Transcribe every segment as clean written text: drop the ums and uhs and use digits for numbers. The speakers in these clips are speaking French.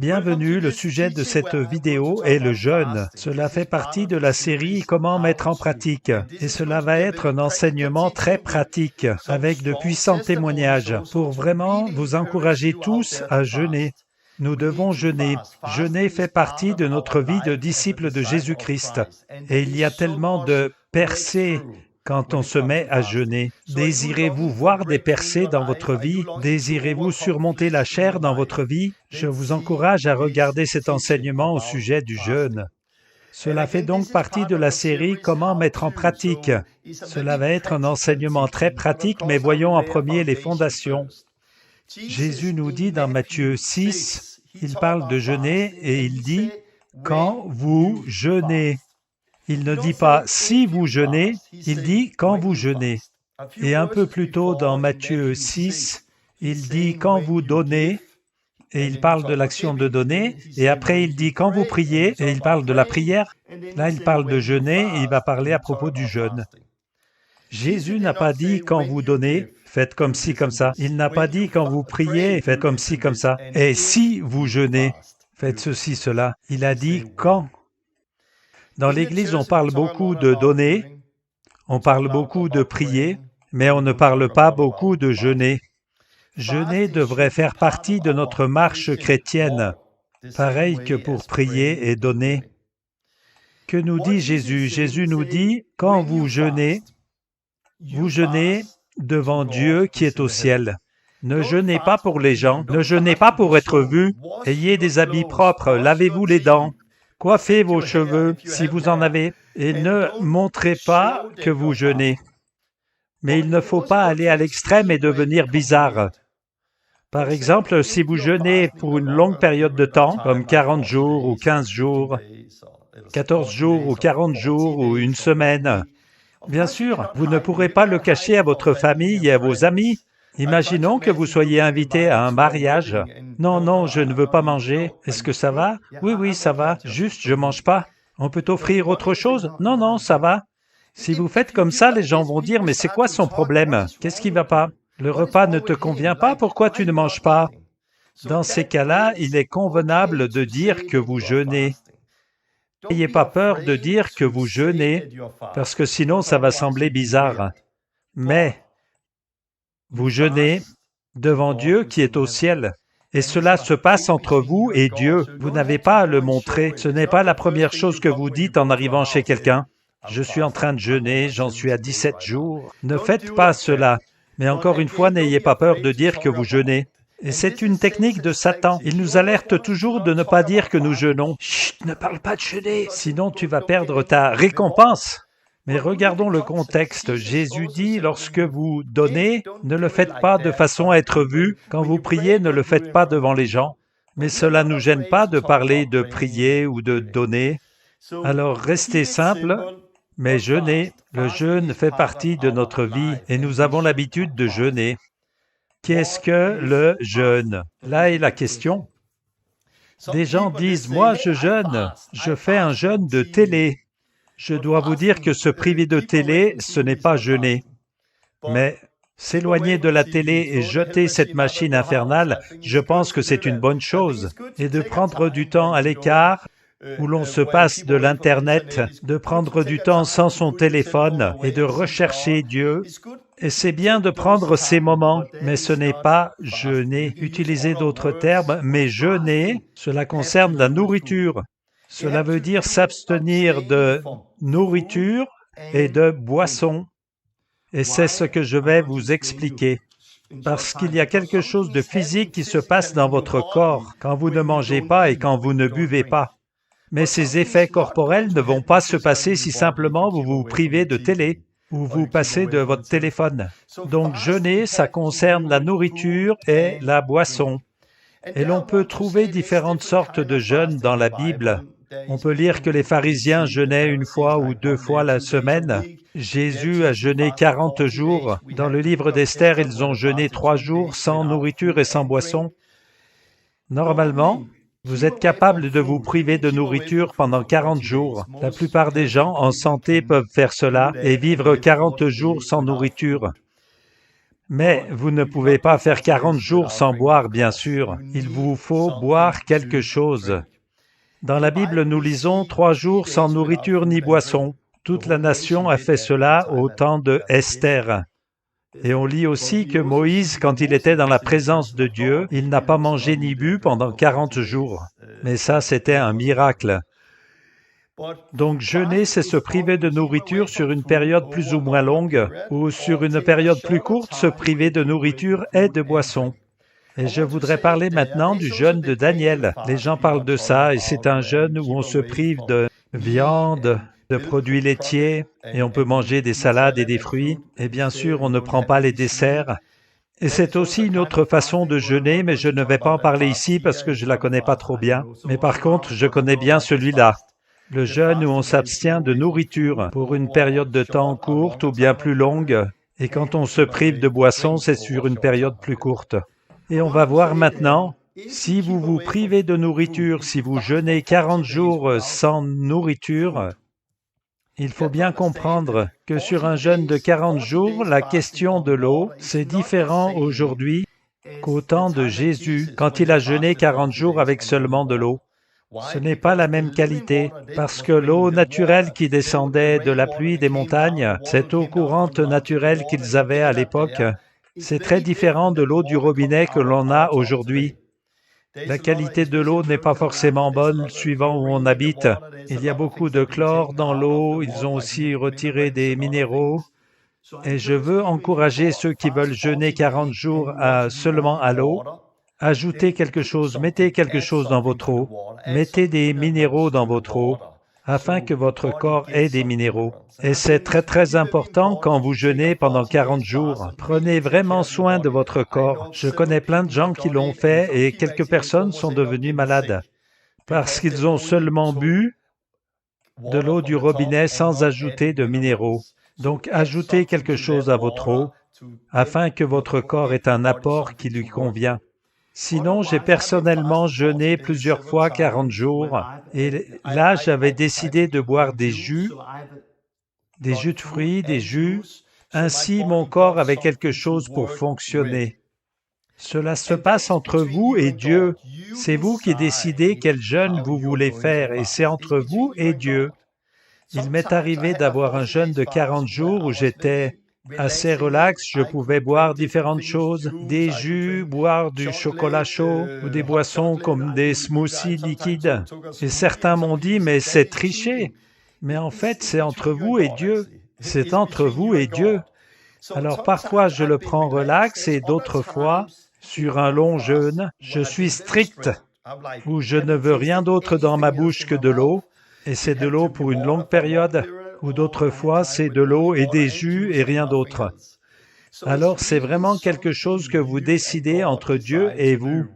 Bienvenue, le sujet de cette vidéo est le jeûne. Cela fait partie de la série Comment mettre en pratique. Et cela va être un enseignement très pratique, avec de puissants témoignages, pour vraiment vous encourager tous à jeûner. Nous devons jeûner. Jeûner fait partie de notre vie de disciples de Jésus-Christ. Et il y a tellement de percées quand on se met à jeûner. Désirez-vous voir des percées dans votre vie? Désirez-vous surmonter la chair dans votre vie? Je vous encourage à regarder cet enseignement au sujet du jeûne. Cela fait donc partie de la série Comment mettre en pratique. Cela va être un enseignement très pratique, mais voyons en premier les fondations. Jésus nous dit dans Matthieu 6, il parle de jeûner et il dit « quand vous jeûnez ». Il ne dit pas « si vous jeûnez », il dit « quand vous jeûnez ». Et un peu plus tôt dans Matthieu 6, il dit « quand vous donnez », et il parle de l'action de donner, et après il dit « quand vous priez », et il parle de la prière. Là, il parle de jeûner, et il va parler à propos du jeûne. Jésus n'a pas dit « quand vous donnez », faites comme ci, comme ça. Il n'a pas dit « quand vous priez », faites comme ci, comme ça. Et si vous jeûnez, faites ceci, cela. Il a dit « quand ». Dans l'Église, on parle beaucoup de donner, on parle beaucoup de prier, mais on ne parle pas beaucoup de jeûner. Jeûner devrait faire partie de notre marche chrétienne, pareil que pour prier et donner. Que nous dit Jésus? Jésus nous dit, quand vous jeûnez devant Dieu qui est au ciel. Ne jeûnez pas pour les gens, ne jeûnez pas pour être vus, ayez des habits propres, lavez-vous les dents, coiffez vos cheveux si vous en avez, et ne montrez pas que vous jeûnez. Mais il ne faut pas aller à l'extrême et devenir bizarre. Par exemple, si vous jeûnez pour une longue période de temps, comme 40 jours ou 15 jours, 14 jours ou 40 jours ou une semaine, bien sûr, vous ne pourrez pas le cacher à votre famille et à vos amis. Imaginons que vous soyez invité à un mariage. Non, non, je ne veux pas manger. Est-ce que ça va? Oui, oui, ça va. Juste, je mange pas. On peut offrir autre chose? Non, non, ça va. Si vous faites comme ça, les gens vont dire, mais c'est quoi son problème? Qu'est-ce qui va pas? Le repas ne te convient pas? Pourquoi tu ne manges pas? Dans ces cas-là, il est convenable de dire que vous jeûnez. N'ayez pas peur de dire que vous jeûnez, parce que sinon ça va sembler bizarre. Mais vous jeûnez devant Dieu qui est au ciel. Et cela se passe entre vous et Dieu. Vous n'avez pas à le montrer. Ce n'est pas la première chose que vous dites en arrivant chez quelqu'un. Je suis en train de jeûner, j'en suis à 17 jours. Ne faites pas cela. Mais encore une fois, n'ayez pas peur de dire que vous jeûnez. Et c'est une technique de Satan. Il nous alerte toujours de ne pas dire que nous jeûnons. Chut, ne parle pas de jeûner, sinon tu vas perdre ta récompense. Mais regardons le contexte. Jésus dit, lorsque vous donnez, ne le faites pas de façon à être vu. Quand vous priez, ne le faites pas devant les gens. Mais cela ne nous gêne pas de parler de prier ou de donner. Alors restez simple, mais jeûnez. Le jeûne fait partie de notre vie et nous avons l'habitude de jeûner. Qu'est-ce que le jeûne? Là est la question. Des gens disent, moi je jeûne, je fais un jeûne de télé. Je dois vous dire que se priver de télé, ce n'est pas jeûner. Mais s'éloigner de la télé et jeter cette machine infernale, je pense que c'est une bonne chose. Et de prendre du temps à l'écart, où l'on se passe de l'Internet, de prendre du temps sans son téléphone et de rechercher Dieu. Et c'est bien de prendre ces moments, mais ce n'est pas jeûner. Utilisez d'autres termes, mais jeûner, cela concerne la nourriture. Cela veut dire s'abstenir de nourriture et de boisson. Et c'est ce que je vais vous expliquer. Parce qu'il y a quelque chose de physique qui se passe dans votre corps quand vous ne mangez pas et quand vous ne buvez pas. Mais ces effets corporels ne vont pas se passer si simplement vous vous privez de télé ou vous passez de votre téléphone. Donc jeûner, ça concerne la nourriture et la boisson. Et l'on peut trouver différentes sortes de jeûnes dans la Bible. On peut lire que les pharisiens jeûnaient une fois ou 2 fois la semaine. Jésus a jeûné 40 jours. Dans le livre d'Esther, ils ont jeûné 3 jours sans nourriture et sans boisson. Normalement, vous êtes capable de vous priver de nourriture pendant 40 jours. La plupart des gens en santé peuvent faire cela et vivre 40 jours sans nourriture. Mais vous ne pouvez pas faire 40 jours sans boire, bien sûr. Il vous faut boire quelque chose. Dans la Bible, nous lisons 3 jours sans nourriture ni boisson. Toute la nation a fait cela au temps de Esther. Et on lit aussi que Moïse, quand il était dans la présence de Dieu, il n'a pas mangé ni bu pendant 40 jours. Mais ça, c'était un miracle. Donc jeûner, c'est se priver de nourriture sur une période plus ou moins longue, ou sur une période plus courte, se priver de nourriture et de boisson. Et je voudrais parler maintenant du jeûne de Daniel. Les gens parlent de ça, et c'est un jeûne où on se prive de viande, de produits laitiers, et on peut manger des salades et des fruits, et bien sûr, on ne prend pas les desserts. Et c'est aussi une autre façon de jeûner, mais je ne vais pas en parler ici parce que je ne la connais pas trop bien. Mais par contre, je connais bien celui-là. Le jeûne où on s'abstient de nourriture pour une période de temps courte ou bien plus longue, et quand on se prive de boisson, c'est sur une période plus courte. Et on va voir maintenant, si vous vous privez de nourriture, si vous jeûnez 40 jours sans nourriture, il faut bien comprendre que sur un jeûne de 40 jours, la question de l'eau, c'est différent aujourd'hui qu'au temps de Jésus, quand il a jeûné 40 jours avec seulement de l'eau. Ce n'est pas la même qualité, parce que l'eau naturelle qui descendait de la pluie des montagnes, cette eau courante naturelle qu'ils avaient à l'époque, c'est très différent de l'eau du robinet que l'on a aujourd'hui. La qualité de l'eau n'est pas forcément bonne suivant où on habite. Il y a beaucoup de chlore dans l'eau, ils ont aussi retiré des minéraux. Et je veux encourager ceux qui veulent jeûner 40 jours seulement à l'eau. Ajoutez quelque chose, mettez quelque chose dans votre eau, mettez des minéraux dans votre eau, afin que votre corps ait des minéraux. Et c'est très très important quand vous jeûnez pendant 40 jours. Prenez vraiment soin de votre corps. Je connais plein de gens qui l'ont fait et quelques personnes sont devenues malades parce qu'ils ont seulement bu de l'eau du robinet sans ajouter de minéraux. Donc ajoutez quelque chose à votre eau afin que votre corps ait un apport qui lui convient. Sinon, j'ai personnellement jeûné plusieurs fois 40 jours et là, j'avais décidé de boire des jus de fruits, des jus. Ainsi, mon corps avait quelque chose pour fonctionner. Cela se passe entre vous et Dieu. C'est vous qui décidez quel jeûne vous voulez faire et c'est entre vous et Dieu. Il m'est arrivé d'avoir un jeûne de 40 jours où j'étais assez relax, je pouvais boire différentes choses, des jus, boire du chocolat chaud ou des boissons comme des smoothies liquides. Et certains m'ont dit, mais c'est tricher. Mais en fait, c'est entre vous et Dieu. C'est entre vous et Dieu. Alors parfois, je le prends relax et d'autres fois, sur un long jeûne, je suis strict, où je ne veux rien d'autre dans ma bouche que de l'eau, et c'est de l'eau pour une longue période, ou d'autres fois c'est de l'eau et des jus et rien d'autre. Alors c'est vraiment quelque chose que vous décidez entre Dieu et vous.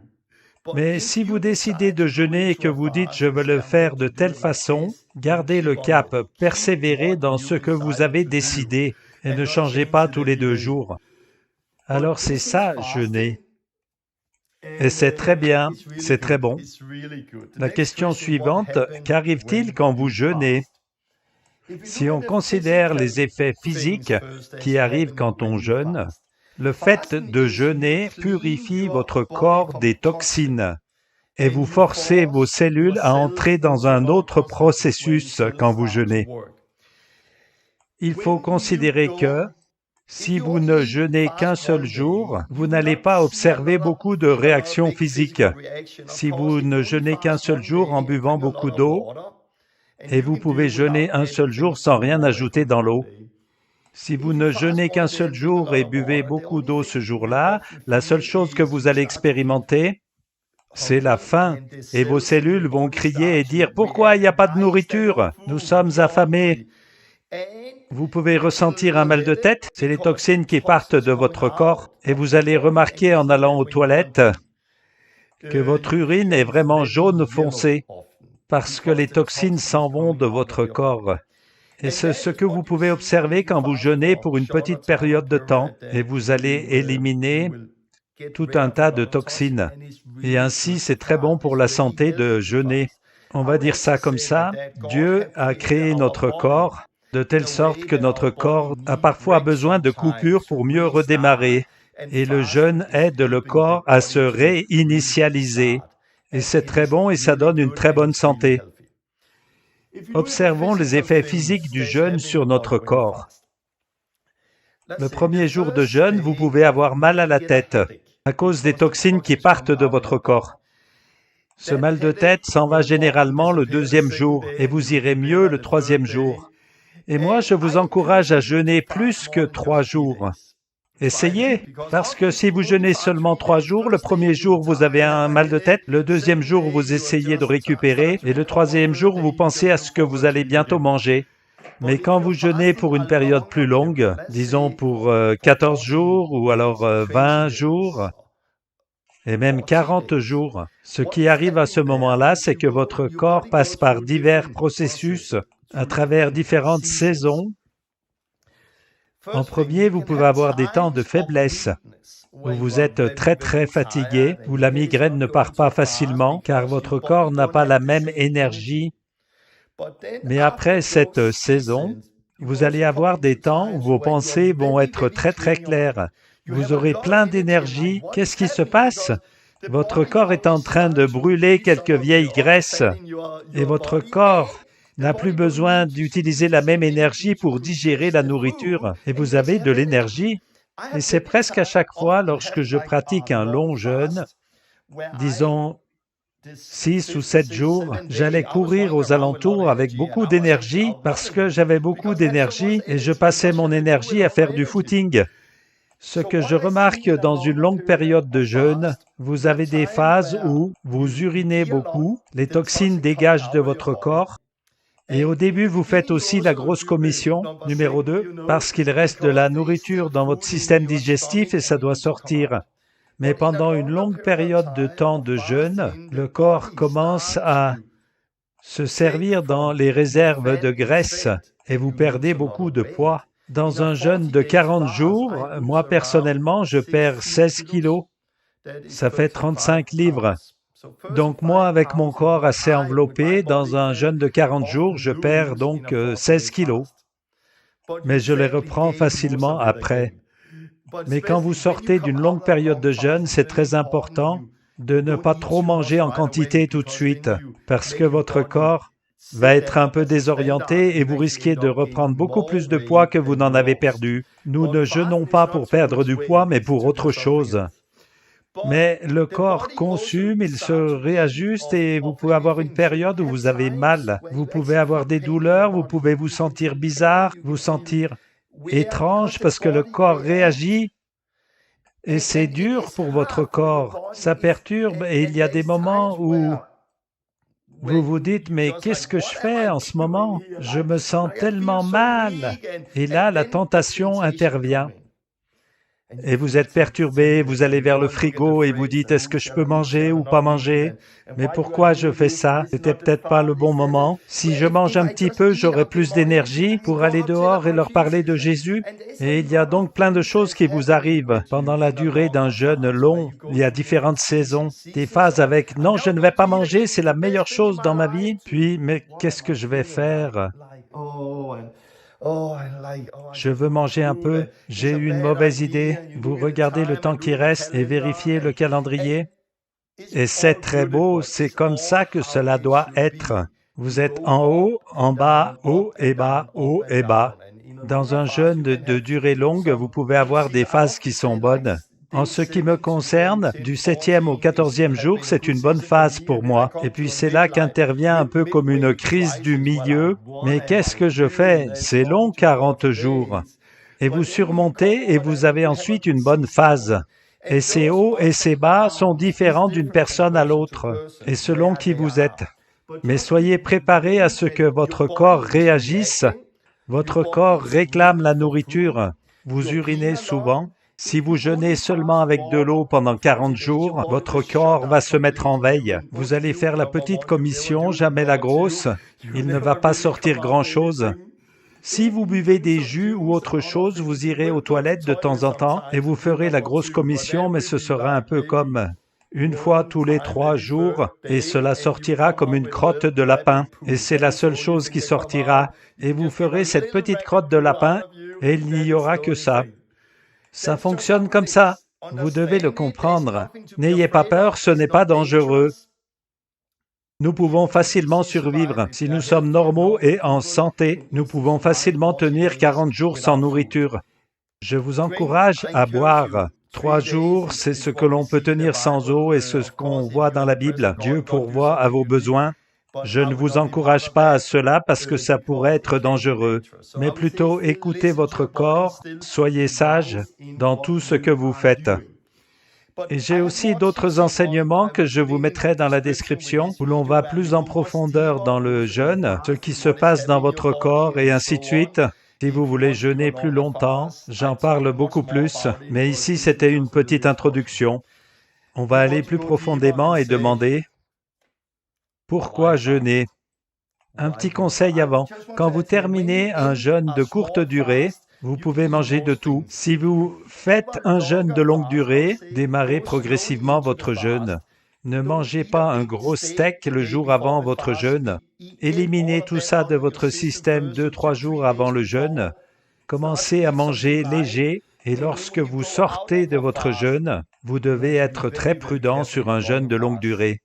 Mais si vous décidez de jeûner et que vous dites « je veux le faire de telle façon », gardez le cap, persévérez dans ce que vous avez décidé et ne changez pas tous les 2 jours. Alors c'est ça, jeûner. Et c'est très bien, c'est très bon. La question suivante, qu'arrive-t-il quand vous jeûnez? Si on considère les effets physiques qui arrivent quand on jeûne, le fait de jeûner purifie votre corps des toxines et vous forcez vos cellules à entrer dans un autre processus quand vous jeûnez. Il faut considérer que si vous ne jeûnez qu'un seul jour, vous n'allez pas observer beaucoup de réactions physiques. Si vous ne jeûnez qu'un seul jour en buvant beaucoup d'eau, et vous pouvez jeûner un seul jour sans rien ajouter dans l'eau. Si vous ne jeûnez qu'un seul jour et buvez beaucoup d'eau ce jour-là, la seule chose que vous allez expérimenter, c'est la faim. Et vos cellules vont crier et dire « Pourquoi il n'y a pas de nourriture? Nous sommes affamés !» Vous pouvez ressentir un mal de tête, c'est les toxines qui partent de votre corps et vous allez remarquer en allant aux toilettes que votre urine est vraiment jaune foncé parce que les toxines s'en vont de votre corps. Et c'est ce que vous pouvez observer quand vous jeûnez pour une petite période de temps et vous allez éliminer tout un tas de toxines. Et ainsi, c'est très bon pour la santé de jeûner. On va dire ça comme ça, Dieu a créé notre corps de telle sorte que notre corps a parfois besoin de coupures pour mieux redémarrer. Et le jeûne aide le corps à se réinitialiser. Et c'est très bon et ça donne une très bonne santé. Observons les effets physiques du jeûne sur notre corps. Le premier jour de jeûne, vous pouvez avoir mal à la tête à cause des toxines qui partent de votre corps. Ce mal de tête s'en va généralement le deuxième jour et vous irez mieux le troisième jour. Et moi, je vous encourage à jeûner plus que 3 jours. Essayez, parce que si vous jeûnez seulement 3 jours, le premier jour vous avez un mal de tête, le deuxième jour vous essayez de récupérer et le troisième jour vous pensez à ce que vous allez bientôt manger. Mais quand vous jeûnez pour une période plus longue, disons pour 14 jours ou alors 20 jours, et même 40 jours, ce qui arrive à ce moment-là, c'est que votre corps passe par divers processus à travers différentes saisons. En premier, vous pouvez avoir des temps de faiblesse, où vous êtes très fatigué, où la migraine ne part pas facilement, car votre corps n'a pas la même énergie. Mais après cette saison, vous allez avoir des temps où vos pensées vont être très claires. Vous aurez plein d'énergie. Qu'est-ce qui se passe? Votre corps est en train de brûler quelques vieilles graisses et votre corps n'a plus besoin d'utiliser la même énergie pour digérer la nourriture et vous avez de l'énergie. Et c'est presque à chaque fois lorsque je pratique un long jeûne, disons 6 ou 7 jours, j'allais courir aux alentours avec beaucoup d'énergie parce que j'avais beaucoup d'énergie et je passais mon énergie à faire du footing. Ce que je remarque dans une longue période de jeûne, vous avez des phases où vous urinez beaucoup, les toxines dégagent de votre corps, et au début vous faites aussi la grosse commission, numéro 2, parce qu'il reste de la nourriture dans votre système digestif et ça doit sortir. Mais pendant une longue période de temps de jeûne, le corps commence à se servir dans les réserves de graisse et vous perdez beaucoup de poids. Dans un jeûne de 40 jours, moi personnellement, je perds 16 kilos. Ça fait 35 livres. Donc moi, avec mon corps assez enveloppé, dans un jeûne de 40 jours, je perds donc 16 kilos. Mais je les reprends facilement après. Mais quand vous sortez d'une longue période de jeûne, c'est très important de ne pas trop manger en quantité tout de suite, parce que votre corps va être un peu désorienté et vous risquez de reprendre beaucoup plus de poids que vous n'en avez perdu. Nous ne jeûnons pas pour perdre du poids, mais pour autre chose. Mais le corps consume, il se réajuste et vous pouvez avoir une période où vous avez mal. Vous pouvez avoir des douleurs, vous pouvez vous sentir bizarre, vous sentir étrange parce que le corps réagit et c'est dur pour votre corps. Ça perturbe et il y a des moments où vous vous dites, mais qu'est-ce que je fais en ce moment? Je me sens tellement mal. Et là, la tentation intervient. Et vous êtes perturbé, vous allez vers le frigo et vous dites, est-ce que je peux manger ou pas manger? Mais pourquoi je fais ça? C'était peut-être pas le bon moment. Si je mange un petit peu, j'aurai plus d'énergie pour aller dehors et leur parler de Jésus. Et il y a donc plein de choses qui vous arrivent pendant la durée d'un jeûne long. Il y a différentes saisons, des phases avec « non, je ne vais pas manger, c'est la meilleure chose dans ma vie ». Puis « mais qu'est-ce que je vais faire ?» Je veux manger un peu, j'ai eu une mauvaise idée. Vous regardez le temps qui reste et vérifiez le calendrier. Et c'est très beau, c'est comme ça que cela doit être. Vous êtes en bas, haut et bas, haut et bas. Dans un jeûne de durée longue, vous pouvez avoir des phases qui sont bonnes. En ce qui me concerne, du 7e au 14e jour, c'est une bonne phase pour moi. Et puis c'est là qu'intervient un peu comme une crise du milieu. Mais qu'est-ce que je fais? C'est long, 40 jours. Et vous surmontez et vous avez ensuite une bonne phase. Et ces hauts et ces bas sont différents d'une personne à l'autre, et selon qui vous êtes. Mais soyez préparés à ce que votre corps réagisse. Votre corps réclame la nourriture. Vous urinez souvent. Si vous jeûnez seulement avec de l'eau pendant 40 jours, votre corps va se mettre en veille. Vous allez faire la petite commission, jamais la grosse. Il ne va pas sortir grand-chose. Si vous buvez des jus ou autre chose, vous irez aux toilettes de temps en temps et vous ferez la grosse commission, mais ce sera un peu comme une fois tous les 3 jours et cela sortira comme une crotte de lapin. Et c'est la seule chose qui sortira. Et vous ferez cette petite crotte de lapin et il n'y aura que ça. Ça fonctionne comme ça. Vous devez le comprendre. N'ayez pas peur, ce n'est pas dangereux. Nous pouvons facilement survivre. Si nous sommes normaux et en santé, nous pouvons facilement tenir 40 jours sans nourriture. Je vous encourage à boire. 3 jours, c'est ce que l'on peut tenir sans eau et ce qu'on voit dans la Bible. Dieu pourvoit à vos besoins. Je ne vous encourage pas à cela parce que ça pourrait être dangereux, mais plutôt écoutez votre corps, soyez sage dans tout ce que vous faites. Et j'ai aussi d'autres enseignements que je vous mettrai dans la description, où l'on va plus en profondeur dans le jeûne, ce qui se passe dans votre corps et ainsi de suite. Si vous voulez jeûner plus longtemps, j'en parle beaucoup plus, mais ici c'était une petite introduction. On va aller plus profondément et demander pourquoi jeûner. Un petit conseil avant, quand vous terminez un jeûne de courte durée, vous pouvez manger de tout. Si vous faites un jeûne de longue durée, démarrez progressivement votre jeûne. Ne mangez pas un gros steak le jour avant votre jeûne. Éliminez tout ça de votre système 2-3 jours avant le jeûne. Commencez à manger léger et lorsque vous sortez de votre jeûne, vous devez être très prudent sur un jeûne de longue durée.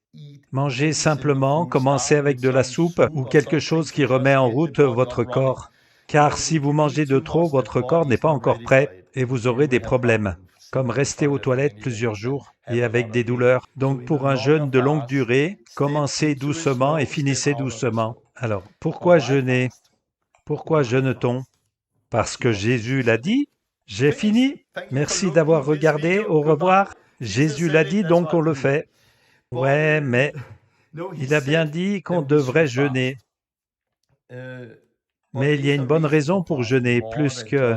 Mangez simplement, commencez avec de la soupe ou quelque chose qui remet en route votre corps. Car si vous mangez de trop, votre corps n'est pas encore prêt et vous aurez des problèmes, comme rester aux toilettes plusieurs jours et avec des douleurs. Donc pour un jeûne de longue durée, commencez doucement et finissez doucement. Alors, pourquoi jeûner? Pourquoi jeûne-t-on? Parce que Jésus l'a dit. J'ai fini. Merci d'avoir regardé. Au revoir. Jésus l'a dit, donc on le fait. Ouais, mais il a bien dit qu'on devrait jeûner. Mais il y a une bonne raison pour jeûner, plus que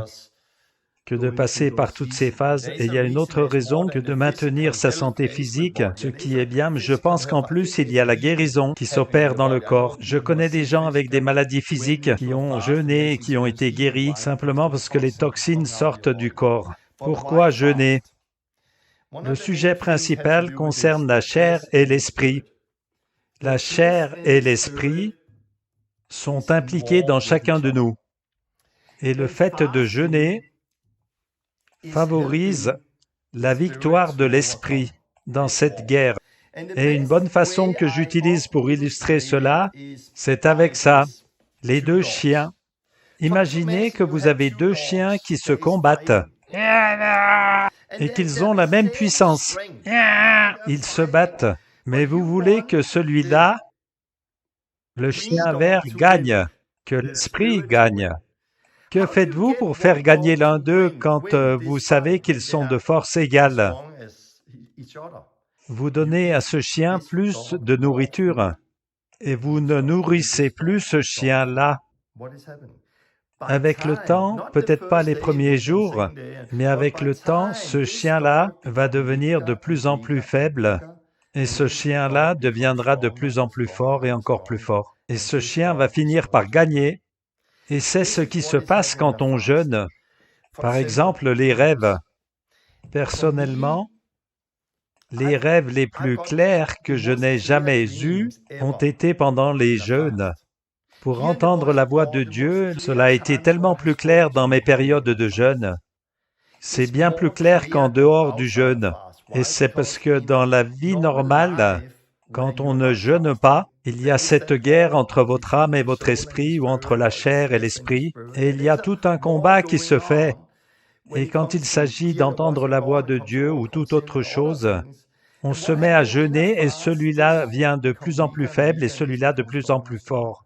de passer par toutes ces phases. Et il y a une autre raison que de maintenir sa santé physique, ce qui est bien, mais je pense qu'en plus, il y a la guérison qui s'opère dans le corps. Je connais des gens avec des maladies physiques qui ont jeûné et qui ont été guéris simplement parce que les toxines sortent du corps. Pourquoi jeûner? Le sujet principal concerne la chair et l'esprit. La chair et l'esprit sont impliqués dans chacun de nous. Et le fait de jeûner favorise la victoire de l'esprit dans cette guerre. Et une bonne façon que j'utilise pour illustrer cela, c'est avec ça. Les 2 chiens. Imaginez que vous avez 2 chiens qui se combattent et qu'ils ont la même puissance. Ils se battent, mais vous voulez que celui-là, le chien vert, gagne, que l'esprit gagne. Que faites-vous pour faire gagner l'un d'eux quand vous savez qu'ils sont de force égale? Vous donnez à ce chien plus de nourriture et vous ne nourrissez plus ce chien-là. Avec le temps, peut-être pas les premiers jours, mais avec le temps, ce chien-là va devenir de plus en plus faible et ce chien-là deviendra de plus en plus fort et encore plus fort. Et ce chien va finir par gagner. Et c'est ce qui se passe quand on jeûne. Par exemple, les rêves. Personnellement, les rêves les plus clairs que je n'ai jamais eus ont été pendant les jeûnes. Pour entendre la voix de Dieu, cela a été tellement plus clair dans mes périodes de jeûne. C'est bien plus clair qu'en dehors du jeûne. Et c'est parce que dans la vie normale, quand on ne jeûne pas, il y a cette guerre entre votre âme et votre esprit ou entre la chair et l'esprit, et il y a tout un combat qui se fait. Et quand il s'agit d'entendre la voix de Dieu ou toute autre chose, on se met à jeûner et celui-là vient de plus en plus faible et celui-là de plus en plus fort.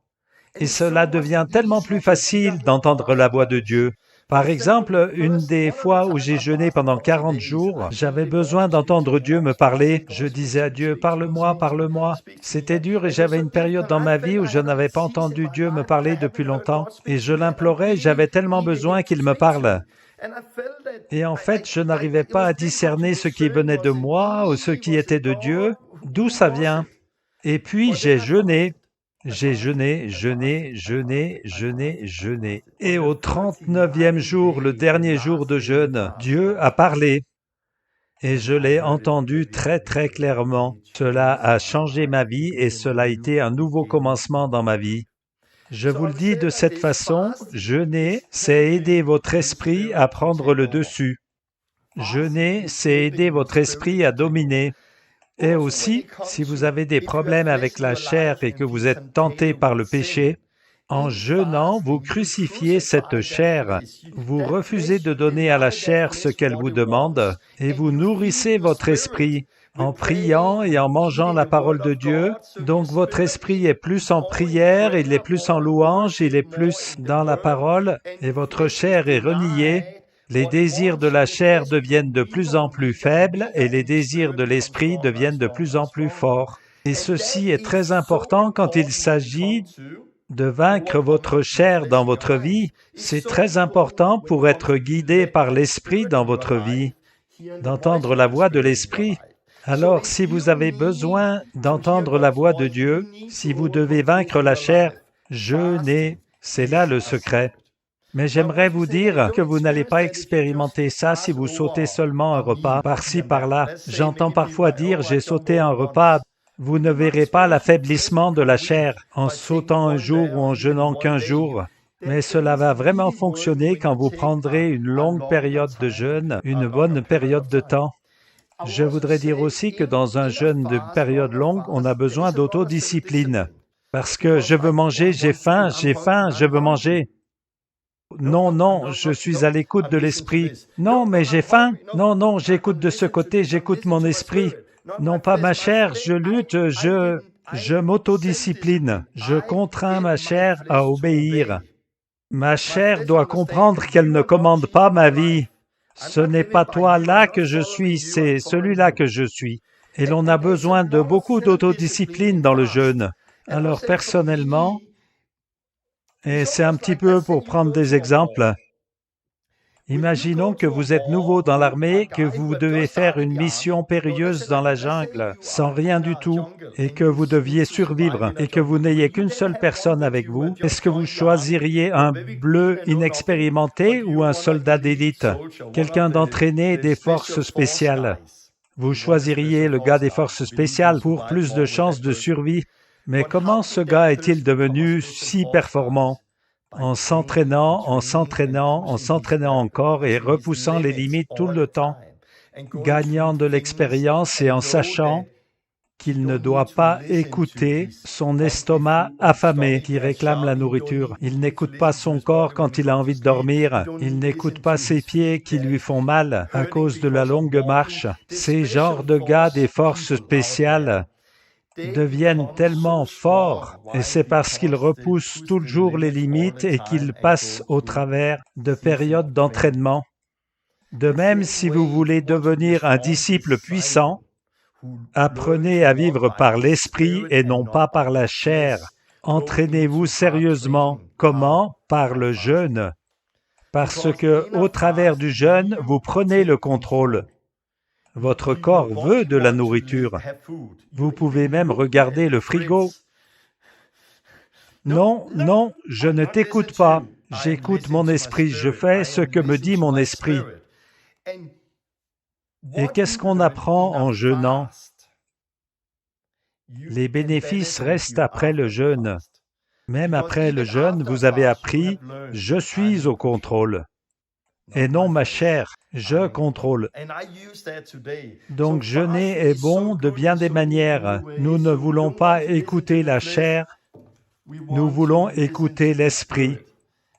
Et cela devient tellement plus facile d'entendre la voix de Dieu. Par exemple, une des fois où j'ai jeûné pendant 40 jours, j'avais besoin d'entendre Dieu me parler. Je disais à Dieu, parle-moi, parle-moi. C'était dur et j'avais une période dans ma vie où je n'avais pas entendu Dieu me parler depuis longtemps. Et je l'implorais, j'avais tellement besoin qu'il me parle. Et en fait, je n'arrivais pas à discerner ce qui venait de moi ou ce qui était de Dieu, d'où ça vient. Et puis j'ai jeûné. J'ai jeûné, jeûné, jeûné, jeûné, jeûné. Et au 39e jour, le dernier jour de jeûne, Dieu a parlé. Et je l'ai entendu très très clairement. Cela a changé ma vie et cela a été un nouveau commencement dans ma vie. Je vous le dis de cette façon, jeûner, c'est aider votre esprit à prendre le dessus. Jeûner, c'est aider votre esprit à dominer. Et aussi, si vous avez des problèmes avec la chair et que vous êtes tenté par le péché, en jeûnant, vous crucifiez cette chair. Vous refusez de donner à la chair ce qu'elle vous demande et vous nourrissez votre esprit en priant et en mangeant la parole de Dieu. Donc votre esprit est plus en prière, il est plus en louange, il est plus dans la parole et votre chair est reniée. Les désirs de la chair deviennent de plus en plus faibles et les désirs de l'esprit deviennent de plus en plus forts. Et ceci est très important quand il s'agit de vaincre votre chair dans votre vie. C'est très important pour être guidé par l'esprit dans votre vie, d'entendre la voix de l'esprit. Alors, si vous avez besoin d'entendre la voix de Dieu, si vous devez vaincre la chair, jeûnez, c'est là le secret. Mais j'aimerais vous dire que vous n'allez pas expérimenter ça si vous sautez seulement un repas par-ci par-là. J'entends parfois dire « j'ai sauté un repas ». Vous ne verrez pas l'affaiblissement de la chair en sautant un jour ou en jeûnant qu'1 jour. Mais cela va vraiment fonctionner quand vous prendrez une longue période de jeûne, une bonne période de temps. Je voudrais dire aussi que dans un jeûne de période longue, on a besoin d'autodiscipline. Parce que je veux manger, j'ai faim, je veux manger. Non, non, je suis à l'écoute de l'esprit. Non, mais j'ai faim. Non, non, j'écoute de ce côté, j'écoute mon esprit. Non, pas ma chair, je lutte, je m'autodiscipline. Je contrains ma chair à obéir. Ma chair doit comprendre qu'elle ne commande pas ma vie. Ce n'est pas toi là que je suis, c'est celui-là que je suis. Et l'on a besoin de beaucoup d'autodiscipline dans le jeûne. Alors personnellement, et c'est un petit peu pour prendre des exemples, imaginons que vous êtes nouveau dans l'armée, que vous devez faire une mission périlleuse dans la jungle, sans rien du tout, et que vous deviez survivre, et que vous n'ayez qu'une seule personne avec vous. Est-ce que vous choisiriez un bleu inexpérimenté ou un soldat d'élite, quelqu'un d'entraîné des forces spéciales? Vous choisiriez le gars des forces spéciales pour plus de chances de survie. Mais comment ce gars est-il devenu si performant? En s'entraînant, en s'entraînant, en s'entraînant encore et repoussant les limites tout le temps, gagnant de l'expérience et en sachant qu'il ne doit pas écouter son estomac affamé qui réclame la nourriture. Il n'écoute pas son corps quand il a envie de dormir. Il n'écoute pas ses pieds qui lui font mal à cause de la longue marche. Ces genres de gars des forces spéciales deviennent tellement forts, et c'est parce qu'ils repoussent toujours les limites et qu'ils passent au travers de périodes d'entraînement. De même, si vous voulez devenir un disciple puissant, apprenez à vivre par l'esprit et non pas par la chair. Entraînez-vous sérieusement. Comment? Par le jeûne. Parce que, au travers du jeûne, vous prenez le contrôle. Votre corps veut de la nourriture. Vous pouvez même regarder le frigo. Non, non, je ne t'écoute pas. J'écoute mon esprit, je fais ce que me dit mon esprit. Et qu'est-ce qu'on apprend en jeûnant? Les bénéfices restent après le jeûne. Même après le jeûne, vous avez appris « je suis au contrôle ». Et non ma chair, je contrôle. Donc jeûner est bon de bien des manières. Nous ne voulons pas écouter la chair, nous voulons écouter l'esprit.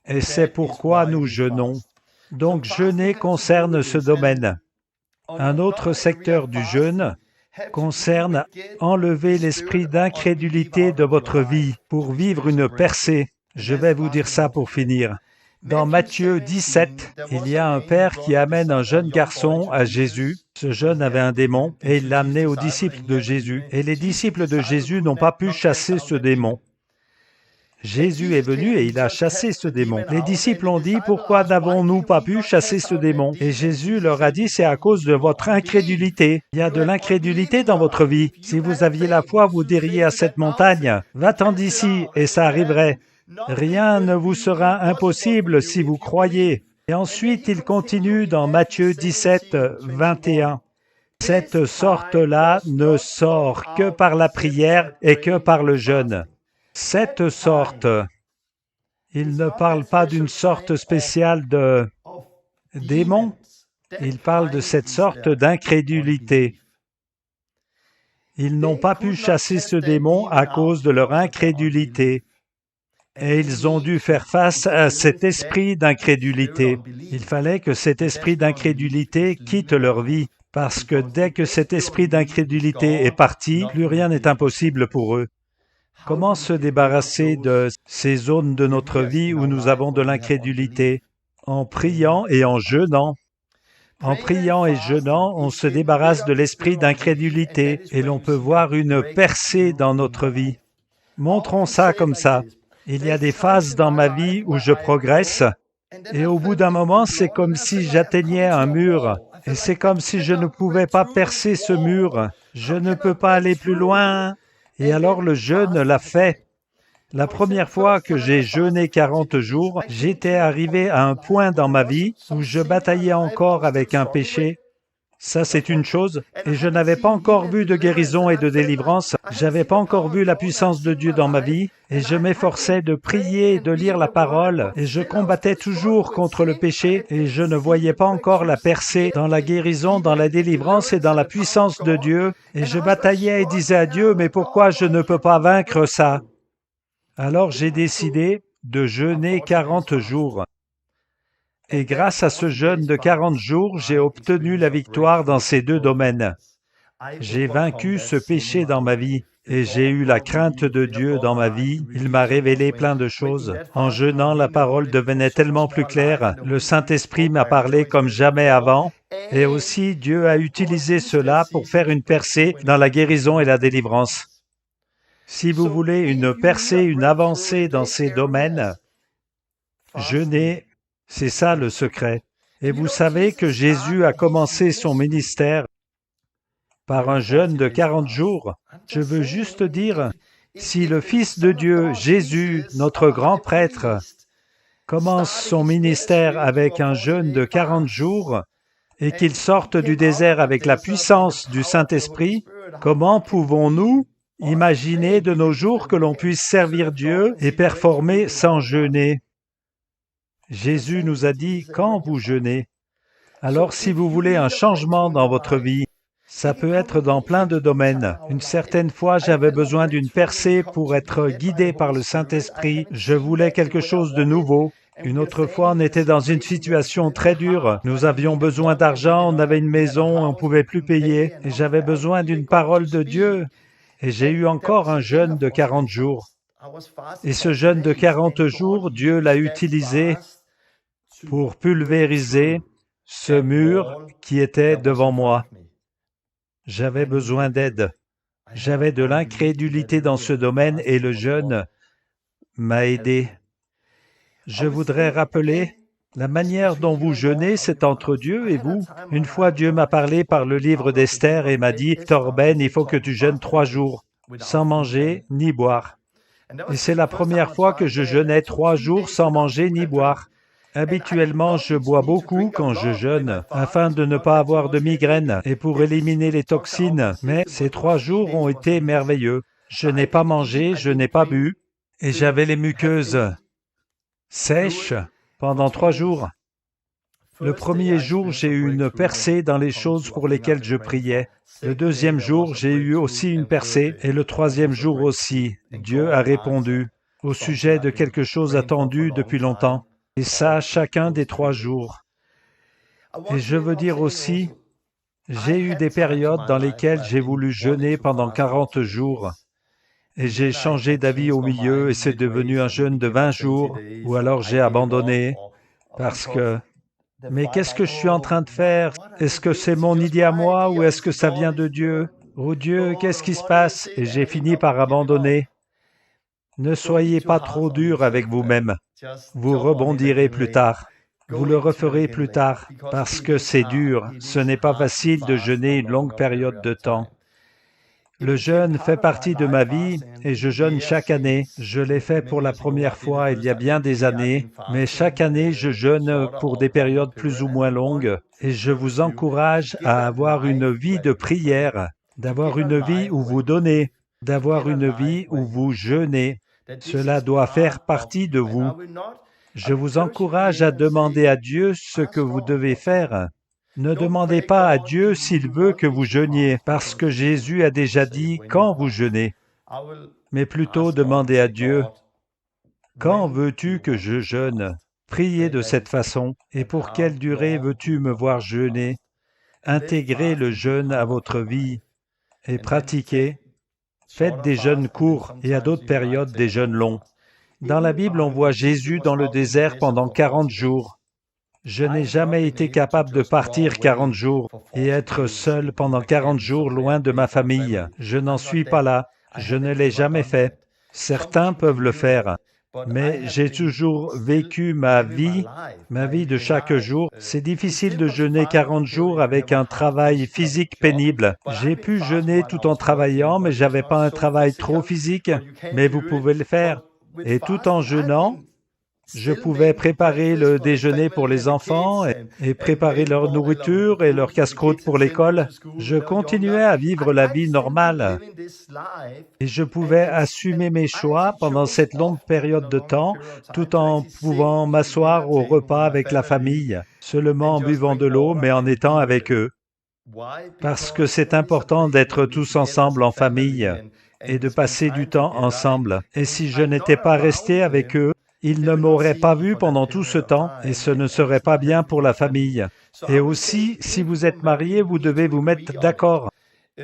Et c'est pourquoi nous jeûnons. Donc jeûner concerne ce domaine. Un autre secteur du jeûne concerne enlever l'esprit d'incrédulité de votre vie pour vivre une percée. Je vais vous dire ça pour finir. Dans Matthieu 17, il y a un père qui amène un jeune garçon à Jésus. Ce jeune avait un démon et il l'a amené aux disciples de Jésus. Et les disciples de Jésus n'ont pas pu chasser ce démon. Jésus est venu et il a chassé ce démon. Les disciples ont dit, « Pourquoi n'avons-nous pas pu chasser ce démon ?» Et Jésus leur a dit, « C'est à cause de votre incrédulité. Il y a de l'incrédulité dans votre vie. Si vous aviez la foi, vous diriez à cette montagne, « Va-t'en d'ici » et ça arriverait. Rien ne vous sera impossible si vous croyez. Et ensuite, il continue dans Matthieu 17, 21. Cette sorte-là ne sort que par la prière et que par le jeûne. Cette sorte, il ne parle pas d'une sorte spéciale de démon. Il parle de cette sorte d'incrédulité. Ils n'ont pas pu chasser ce démon à cause de leur incrédulité. Et ils ont dû faire face à cet esprit d'incrédulité. Il fallait que cet esprit d'incrédulité quitte leur vie, parce que dès que cet esprit d'incrédulité est parti, plus rien n'est impossible pour eux. Comment se débarrasser de ces zones de notre vie où nous avons de l'incrédulité? En priant et en jeûnant. En priant et jeûnant, on se débarrasse de l'esprit d'incrédulité et l'on peut voir une percée dans notre vie. Montrons ça comme ça. Il y a des phases dans ma vie où je progresse et au bout d'un moment, c'est comme si j'atteignais un mur et c'est comme si je ne pouvais pas percer ce mur. Je ne peux pas aller plus loin. Et alors le jeûne l'a fait. La première fois que j'ai jeûné 40 jours, j'étais arrivé à un point dans ma vie où je bataillais encore avec un péché. Ça, c'est une chose. Et je n'avais pas encore vu de guérison et de délivrance. J'avais pas encore vu la puissance de Dieu dans ma vie. Et je m'efforçais de prier, de lire la parole. Et je combattais toujours contre le péché. Et je ne voyais pas encore la percée dans la guérison, dans la délivrance et dans la puissance de Dieu. Et je bataillais et disais à Dieu, mais pourquoi je ne peux pas vaincre ça? Alors j'ai décidé de jeûner 40 jours. Et grâce à ce jeûne de 40 jours, j'ai obtenu la victoire dans ces deux domaines. J'ai vaincu ce péché dans ma vie et j'ai eu la crainte de Dieu dans ma vie. Il m'a révélé plein de choses. En jeûnant, la parole devenait tellement plus claire. Le Saint-Esprit m'a parlé comme jamais avant. Et aussi, Dieu a utilisé cela pour faire une percée dans la guérison et la délivrance. Si vous voulez une percée, une avancée dans ces domaines, jeûnez, c'est ça le secret. Et vous savez que Jésus a commencé son ministère par un jeûne de 40 jours. Je veux juste dire, si le Fils de Dieu, Jésus, notre grand prêtre, commence son ministère avec un jeûne de 40 jours et qu'il sorte du désert avec la puissance du Saint-Esprit, comment pouvons-nous imaginer de nos jours que l'on puisse servir Dieu et performer sans jeûner? Jésus nous a dit, quand vous jeûnez. Alors si vous voulez un changement dans votre vie, ça peut être dans plein de domaines. Une certaine fois, j'avais besoin d'une percée pour être guidé par le Saint-Esprit. Je voulais quelque chose de nouveau. Une autre fois, on était dans une situation très dure. Nous avions besoin d'argent, on avait une maison, on ne pouvait plus payer. Et j'avais besoin d'une parole de Dieu. Et j'ai eu encore un jeûne de 40 jours. Et ce jeûne de 40 jours, Dieu l'a utilisé pour pulvériser ce mur qui était devant moi. J'avais besoin d'aide. J'avais de l'incrédulité dans ce domaine et le jeûne m'a aidé. Je voudrais rappeler, la manière dont vous jeûnez, c'est entre Dieu et vous. Une fois, Dieu m'a parlé par le livre d'Esther et m'a dit, « Torben, il faut que tu jeûnes 3 jours, sans manger ni boire. » Et c'est la première fois que je jeûnais 3 jours sans manger ni boire. Habituellement, je bois beaucoup quand je jeûne, afin de ne pas avoir de migraine et pour éliminer les toxines, mais ces 3 jours ont été merveilleux. Je n'ai pas mangé, je n'ai pas bu, et j'avais les muqueuses sèches pendant 3 jours. Le premier jour, j'ai eu une percée dans les choses pour lesquelles je priais. Le deuxième jour, j'ai eu aussi une percée, et le troisième jour aussi. Dieu a répondu au sujet de quelque chose attendu depuis longtemps. Et ça, chacun des 3 jours. Et je veux dire aussi, j'ai eu des périodes dans lesquelles j'ai voulu jeûner pendant 40 jours. Et j'ai changé d'avis au milieu et c'est devenu un jeûne de 20 jours, ou alors j'ai abandonné, parce que... Mais qu'est-ce que je suis en train de faire? Est-ce que c'est mon idée à moi ou est-ce que ça vient de Dieu? Oh Dieu, qu'est-ce qui se passe? Et j'ai fini par abandonner. Ne soyez pas trop dur avec vous-même. Vous rebondirez plus tard. Vous le referez plus tard, parce que c'est dur. Ce n'est pas facile de jeûner une longue période de temps. Le jeûne fait partie de ma vie et je jeûne chaque année. Je l'ai fait pour la première fois il y a bien des années, mais chaque année je jeûne pour des périodes plus ou moins longues et je vous encourage à avoir une vie de prière, d'avoir une vie où vous donnez, d'avoir une vie où vous jeûnez. Cela doit faire partie de vous. Je vous encourage à demander à Dieu ce que vous devez faire. Ne demandez pas à Dieu s'il veut que vous jeûniez, parce que Jésus a déjà dit quand vous jeûnez, mais plutôt demandez à Dieu, quand veux-tu que je jeûne? Priez de cette façon, et pour quelle durée veux-tu me voir jeûner? Intégrez le jeûne à votre vie et pratiquez. Faites des jeûnes courts et à d'autres périodes des jeûnes longs. Dans la Bible, on voit Jésus dans le désert pendant 40 jours. Je n'ai jamais été capable de partir 40 jours et être seul pendant 40 jours loin de ma famille. Je n'en suis pas là. Je ne l'ai jamais fait. Certains peuvent le faire. Mais j'ai toujours vécu ma vie de chaque jour. C'est difficile de jeûner 40 jours avec un travail physique pénible. J'ai pu jeûner tout en travaillant, mais j'avais pas un travail trop physique. Mais vous pouvez le faire. Et tout en jeûnant, je pouvais préparer le déjeuner pour les enfants et préparer leur nourriture et leur casse-croûte pour l'école. Je continuais à vivre la vie normale et je pouvais assumer mes choix pendant cette longue période de temps tout en pouvant m'asseoir au repas avec la famille, seulement en buvant de l'eau mais en étant avec eux. Parce que c'est important d'être tous ensemble en famille et de passer du temps ensemble. Et si je n'étais pas resté avec eux, ils ne m'auraient pas vu pendant tout ce temps et ce ne serait pas bien pour la famille. Et aussi, si vous êtes marié, vous devez vous mettre d'accord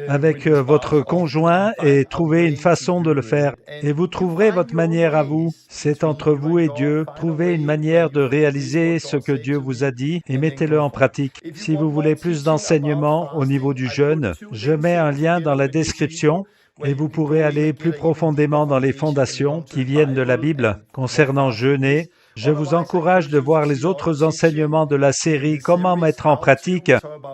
avec votre conjoint et trouver une façon de le faire. Et vous trouverez votre manière à vous. C'est entre vous et Dieu. Trouvez une manière de réaliser ce que Dieu vous a dit et mettez-le en pratique. Si vous voulez plus d'enseignements au niveau du jeûne, je mets un lien dans la description et vous pourrez aller plus profondément dans les fondations qui viennent de la Bible concernant jeûner. Je vous encourage de voir les autres enseignements de la série « Comment mettre en pratique »,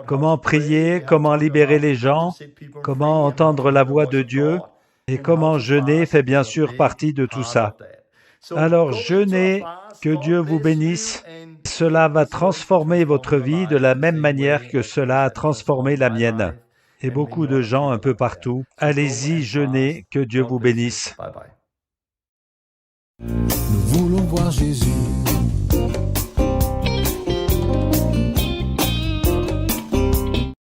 comment prier, comment libérer les gens, comment entendre la voix de Dieu et comment jeûner fait bien sûr partie de tout ça. Alors jeûnez, que Dieu vous bénisse. Cela va transformer votre vie de la même manière que cela a transformé la mienne. Et beaucoup de gens un peu partout. Allez-y, jeûnez, que Dieu vous bénisse. Nous voulons voir Jésus.